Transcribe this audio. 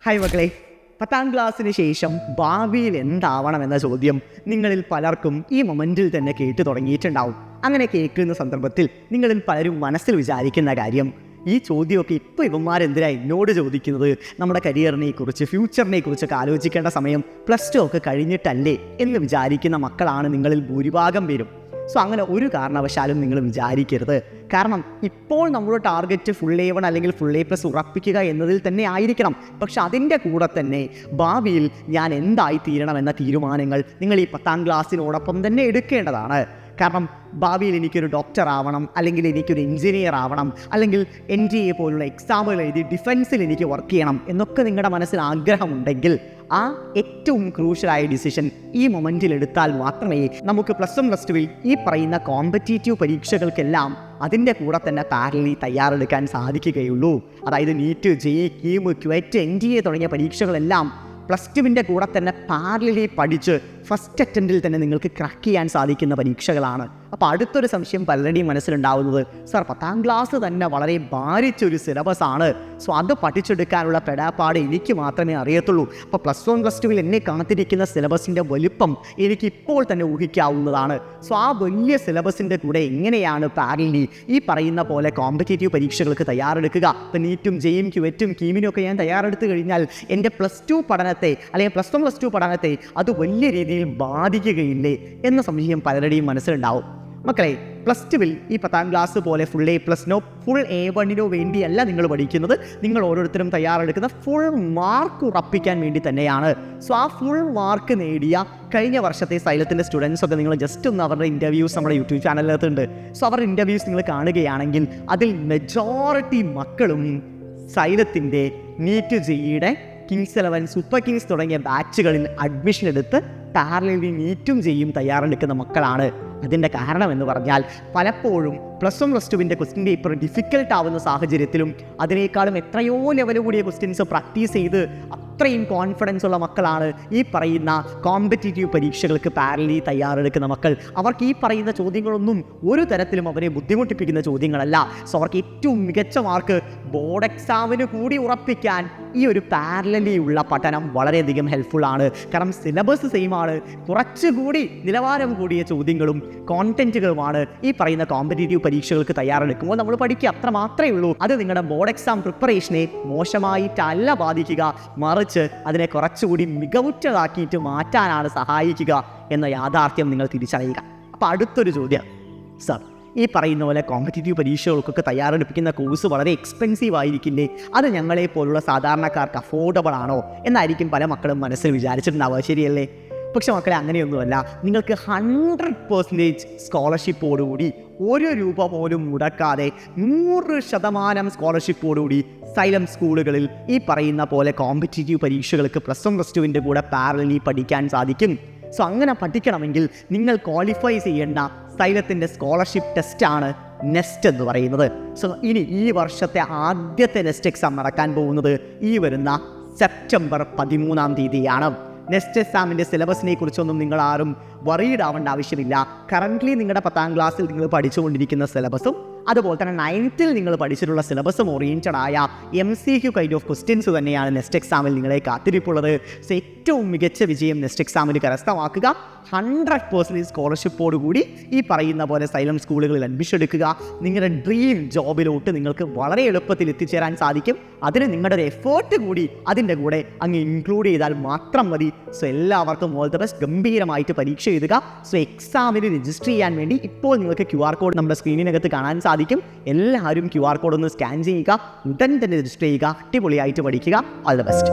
Hi മക്കളെ, 10ാം ക്ലാസ്സിന് ശേഷം ഭാവിയിൽ എന്താവണമെന്ന ചോദ്യം നിങ്ങളിൽ പലർക്കും ഈ മൊമെൻറ്റിൽ തന്നെ കേട്ടു തുടങ്ങിയിട്ടുണ്ടാവും. അങ്ങനെ കേൾക്കുന്ന സന്ദർഭത്തിൽ നിങ്ങളിൽ പലരും മനസ്സിൽ വിചാരിക്കുന്ന കാര്യം, ഈ ചോദ്യമൊക്കെ ഇപ്പോൾ ഇവന്മാരെന്തിനാ എന്നോട് ചോദിക്കുന്നത്? നമ്മുടെ കരിയറിനെ കുറിച്ച്, ഫ്യൂച്ചറിനെ കുറിച്ചൊക്കെ ആലോചിക്കേണ്ട സമയം +2 ഒക്കെ കഴിഞ്ഞിട്ടല്ലേ എന്ന് വിചാരിക്കുന്ന മക്കളാണ് നിങ്ങളിൽ ഭൂരിഭാഗം പേരും. സോ അങ്ങനെ ഒരു കാരണവശാലും നിങ്ങൾ വിചാരിക്കരുത്. കാരണം ഇപ്പോൾ നമ്മുടെ ടാർഗറ്റ് ഫുൾ A1 അല്ലെങ്കിൽ ഫുൾ A+ ഉറപ്പിക്കുക എന്നതിൽ തന്നെ ആയിരിക്കണം. പക്ഷെ അതിൻ്റെ കൂടെ തന്നെ ഭാവിയിൽ ഞാൻ എന്തായി തീരണമെന്ന തീരുമാനങ്ങൾ നിങ്ങൾ ഈ 10ാം ക്ലാസ്സിനോടൊപ്പം തന്നെ എടുക്കേണ്ടതാണ്. കാരണം ഭാവിയിൽ എനിക്കൊരു ഡോക്ടർ ആവണം, അല്ലെങ്കിൽ എനിക്കൊരു എഞ്ചിനീയർ ആവണം, അല്ലെങ്കിൽ NDA പോലുള്ള എക്സാമുകൾ എഴുതി ഡിഫൻസിൽ എനിക്ക് വർക്ക് ചെയ്യണം എന്നൊക്കെ നിങ്ങളുടെ മനസ്സിൽ ആഗ്രഹമുണ്ടെങ്കിൽ ആ ഏറ്റവും ക്രൂഷ്യലായ ഡിസിഷൻ ഈ മൊമെൻറ്റിൽ എടുത്താൽ മാത്രമേ നമുക്ക് +1 +2 ഈ പറയുന്ന കോമ്പറ്റീറ്റീവ് പരീക്ഷകൾക്കെല്ലാം അതിൻ്റെ കൂടെ തന്നെ പാരലി തയ്യാറെടുക്കാൻ സാധിക്കുകയുള്ളൂ. അതായത് NEET, JEE, KEAM, QAT, NDA തുടങ്ങിയ പരീക്ഷകളെല്ലാം +2 കൂടെ തന്നെ പാരലി പഠിച്ച് ഫസ്റ്റ് അറ്റംപ്റ്റിൽ തന്നെ നിങ്ങൾക്ക് ക്രാക്ക് ചെയ്യാൻ സാധിക്കുന്ന പരീക്ഷകളാണ്. അപ്പോൾ അടുത്തൊരു സംശയം പലരുടെയും മനസ്സിലുണ്ടാവുന്നത്, സാർ 10ാം ക്ലാസ് തന്നെ വളരെ ഭാരിച്ചൊരു സിലബസ് ആണ്, സോ അത് പഠിച്ചെടുക്കാനുള്ള പെടാപ്പാട് എനിക്ക് മാത്രമേ അറിയത്തുള്ളൂ. അപ്പോൾ +1 +2 എന്നെ കാത്തിരിക്കുന്ന സിലബസിൻ്റെ വലുപ്പം എനിക്കിപ്പോൾ തന്നെ ഊഹിക്കാവുന്നതാണ്. സോ ആ വലിയ സിലബസിൻ്റെ കൂടെ എങ്ങനെയാണ് പാരലി ഈ പറയുന്ന പോലെ കോമ്പറ്റേറ്റീവ് പരീക്ഷകൾക്ക് തയ്യാറെടുക്കുക? ഇപ്പോൾ നീറ്റും, JEEം, QATും, KEAMനും ഒക്കെ ഞാൻ തയ്യാറെടുത്ത് കഴിഞ്ഞാൽ എൻ്റെ +2 പഠനത്തെ അല്ലെങ്കിൽ +1 +2 പഠനത്തെ അത് വലിയ രീതിയിൽ ബാധിക്കുകയില്ലേ എന്ന സംശയം പലരുടെയും മനസ്സിലുണ്ടാവും. മക്കളെ, +2 ഈ 10ാം ക്ലാസ് പോലെ ഫുൾ A+നോ ഫുൾ A1നോ വേണ്ടിയല്ല നിങ്ങൾ പഠിക്കുന്നത്. നിങ്ങൾ ഓരോരുത്തരും തയ്യാറെടുക്കുന്ന ഫുൾ മാർക്ക് ഉറപ്പിക്കാൻ വേണ്ടി തന്നെയാണ്. സോ ആ ഫുൾ മാർക്ക് നേടിയ കഴിഞ്ഞ വർഷത്തെ സൈലത്തിൻ്റെ സ്റ്റുഡൻസ് ഒക്കെ നിങ്ങൾ ജസ്റ്റ് ഒന്ന് അവരുടെ ഇൻ്റർവ്യൂസ് നമ്മുടെ യൂട്യൂബ് ചാനലിനകത്തുണ്ട്. സോ അവരുടെ ഇൻ്റർവ്യൂസ് നിങ്ങൾ കാണുകയാണെങ്കിൽ അതിൽ മെജോറിറ്റി മക്കളും സൈലത്തിൻ്റെ നീറ്റ്, JEEയുടെ കിങ്സ് 11, സൂപ്പർ കിങ്സ് തുടങ്ങിയ ബാച്ചുകളിൽ അഡ്മിഷൻ എടുത്ത് പാരലലി നീറ്റും JEEയും തയ്യാറെടുക്കുന്ന മക്കളാണ്. അതിൻ്റെ കാരണം എന്ന് പറഞ്ഞാൽ പലപ്പോഴും +1 +2 ക്വസ്റ്റ്യൻ പേപ്പർ ഡിഫിക്കൽട്ട് ആവുന്ന സാഹചര്യത്തിലും അതിനേക്കാളും എത്രയോ ലെവൽ കൂടിയ ക്വസ്റ്റ്യൻസ് പ്രാക്ടീസ് ചെയ്ത് അത്രയും കോൺഫിഡൻസ് ഉള്ള മക്കളാണ് ഈ പറയുന്ന കോമ്പറ്റീറ്റീവ് പരീക്ഷകൾക്ക് പാരലി തയ്യാറെടുക്കുന്ന മക്കൾ. അവർക്ക് ഈ പറയുന്ന ചോദ്യങ്ങളൊന്നും ഒരു തരത്തിലും അവരെ ബുദ്ധിമുട്ടിപ്പിക്കുന്ന ചോദ്യങ്ങളല്ല. സോ അവർക്ക് ഏറ്റവും മികച്ച മാർക്ക് ബോർഡ് എക്സാമിന് കൂടി ഉറപ്പിക്കാൻ ഈ ഒരു പാരലലി ഉള്ള പഠനം വളരെയധികം ഹെൽപ്ഫുള്ളാണ്. കാരണം സിലബസ് സെയിം ആണ്, കുറച്ചുകൂടി നിലവാരം കൂടിയ ചോദ്യങ്ങളും കോണ്ടന്റുകളുമാണ് ഈ പറയുന്ന കോമ്പറ്റീറ്റീവ് പരീക്ഷകൾക്ക് തയ്യാറെടുക്കുമ്പോൾ നമ്മൾ പഠിക്കുക. അത്ര മാത്രമേ ഉള്ളൂ. അത് നിങ്ങളുടെ ബോർഡ് എക്സാം പ്രിപ്പറേഷനെ മോശമായിട്ടല്ല ബാധിക്കുക, മറിച്ച് അതിനെ കുറച്ചുകൂടി മികവുറ്റതാക്കിയിട്ട് മാറ്റാനാണ് സഹായിക്കുക എന്ന യാഥാർത്ഥ്യം നിങ്ങൾ തിരിച്ചറിയുക. അപ്പോൾ അടുത്തൊരു ചോദ്യം, സർ ഈ പറയുന്ന പോലെ കോമ്പറ്റീറ്റീവ് പരീക്ഷകൾക്കൊക്കെ തയ്യാറെടുപ്പിക്കുന്ന കോഴ്സ് വളരെ എക്സ്പെൻസീവ് ആയിരിക്കില്ലേ? അത് ഞങ്ങളെ പോലുള്ള സാധാരണക്കാർക്ക് അഫോർഡബിൾ ആണോ എന്നായിരിക്കും പല മക്കളും മനസ്സിൽ വിചാരിച്ചിട്ടുണ്ടാവുക. ശരിയല്ലേ? പക്ഷെ മക്കളെ, അങ്ങനെയൊന്നുമല്ല. നിങ്ങൾക്ക് 100% സ്കോളർഷിപ്പോടുകൂടി ₹1 പോലും മുടക്കാതെ 100% സ്കോളർഷിപ്പോടുകൂടി സൈലം സ്കൂളുകളിൽ ഈ പറയുന്ന പോലെ കോമ്പറ്റീറ്റീവ് പരീക്ഷകൾക്ക് +1 +2 കൂടെ പാരലലി പഠിക്കാൻ സാധിക്കും. സോ അങ്ങനെ പഠിക്കണമെങ്കിൽ നിങ്ങൾ ക്വാളിഫൈ ചെയ്യേണ്ട സൈലത്തിൻ്റെ സ്കോളർഷിപ്പ് ടെസ്റ്റാണ് നെസ്റ്റ് എന്ന് പറയുന്നത്. സോ ഇനി ഈ വർഷത്തെ ആദ്യത്തെ നെസ്റ്റ് എക്സാം നടക്കാൻ പോകുന്നത് ഈ വരുന്ന സെപ്റ്റംബർ 13-ാം തീയതിയാണ്. നെക്സ്റ്റ് എക്സാമിൻ്റെ സിലബസിനെ കുറിച്ചൊന്നും നിങ്ങൾ ആരും വറീഡ് ആവേണ്ട ആവശ്യമില്ല. കറൻ്റ്ലി നിങ്ങളുടെ 10ാം ക്ലാസ്സിൽ നിങ്ങൾ പഠിച്ചുകൊണ്ടിരിക്കുന്ന സിലബസും അതുപോലെ തന്നെ 9th നിങ്ങൾ പഠിച്ചിട്ടുള്ള സിലബസും ഓറിയൻറ്റഡ് ആയ MCQ കൈൻഡ് ഓഫ് ക്വസ്റ്റ്യൻസ് തന്നെയാണ് നെക്സ്റ്റ് എക്സാമിൽ നിങ്ങളെ കാത്തിരിപ്പുള്ളത്. സോ ഏറ്റവും മികച്ച വിജയം നെക്സ്റ്റ് എക്സാമിൽ കരസ്ഥമാക്കുക. 100% സ്കോളർഷിപ്പോടുകൂടി ഈ പറയുന്ന പോലെ സൈലം സ്കൂളുകളിൽ അഡ്മിഷൻ എടുക്കുക. നിങ്ങളുടെ ഡ്രീം ജോബിലോട്ട് നിങ്ങൾക്ക് വളരെ എളുപ്പത്തിൽ എത്തിച്ചേരാൻ സാധിക്കും. അതിന് നിങ്ങളുടെ ഒരു എഫേർട്ട് കൂടി അതിൻ്റെ കൂടെ അങ്ങ് ഇൻക്ലൂഡ് ചെയ്താൽ മാത്രം മതി. സോ എല്ലാവർക്കും ഓൾ ദ ബെസ്റ്റ്. ഗംഭീരമായിട്ട് പരീക്ഷ എഴുതുക. സോ എക്സാമിന് രജിസ്റ്റർ ചെയ്യാൻ വേണ്ടി ഇപ്പോൾ നിങ്ങൾക്ക് QR കോഡ് നമ്മുടെ സ്ക്രീനിനകത്ത് കാണാൻ സാധിക്കും. എല്ലാവരും QR കോഡ് ഒന്ന് സ്കാൻ ചെയ്യുക, ഉടൻ തന്നെ രജിസ്റ്റർ ചെയ്യുക. അടിപൊളിയായിട്ട് പഠിക്കുക. All the best.